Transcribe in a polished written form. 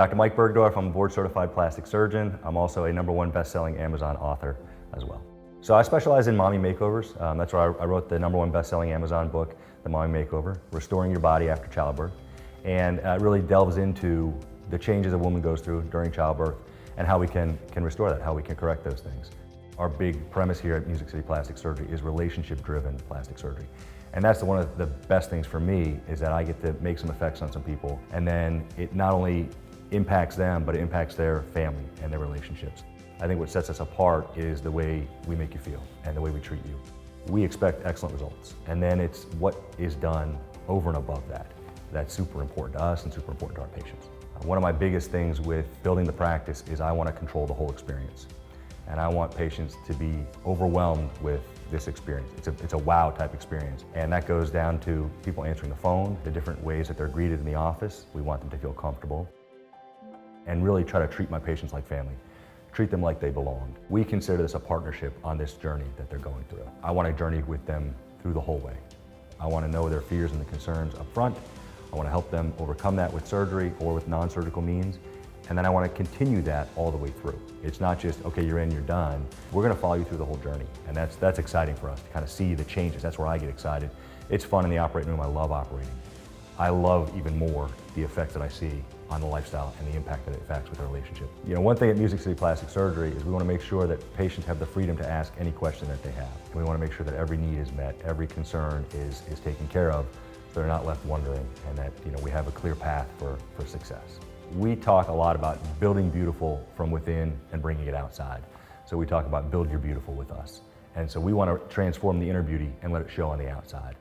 Dr. Mike Bergdorf. I'm a board-certified plastic surgeon. I'm also a #1 best-selling Amazon author as well. So I specialize in mommy makeovers. That's why I wrote the #1 best-selling Amazon book, The Mommy Makeover, Restoring Your Body After Childbirth. And it really delves into the changes a woman goes through during childbirth and how we can restore that, how we can correct those things. Our big premise here at Music City Plastic Surgery is relationship-driven plastic surgery. And that's one of the best things for me, is that I get to make some effects on some people, and then it not only impacts them, but it impacts their family and their relationships. I think what sets us apart is the way we make you feel and the way we treat you. We expect excellent results, and then it's what is done over and above that. That's super important to us and super important to our patients. One of my biggest things with building the practice is I want to control the whole experience. And I want patients to be overwhelmed with this experience. It's a wow type experience. And that goes down to people answering the phone, the different ways that they're greeted in the office. We want them to feel comfortable. And really try to treat my patients like family. Treat them like they belong. We consider this a partnership on this journey that they're going through. I want to journey with them through the whole way. I want to know their fears and the concerns up front. I want to help them overcome that with surgery or with non-surgical means. And then I want to continue that all the way through. It's not just, okay, you're in, you're done. We're going to follow you through the whole journey. And that's exciting for us to kind of see the changes. That's where I get excited. It's fun in the operating room. I love operating. I love even more the effects that I see on the lifestyle and the impact that it affects with the relationship. You know, one thing at Music City Plastic Surgery is we want to make sure that patients have the freedom to ask any question that they have. And we want to make sure that every need is met, every concern is taken care of, so they're not left wondering, and that, you know, we have a clear path for success. We talk a lot about building beautiful from within and bringing it outside. So we talk about build your beautiful with us. And so we want to transform the inner beauty and let it show on the outside.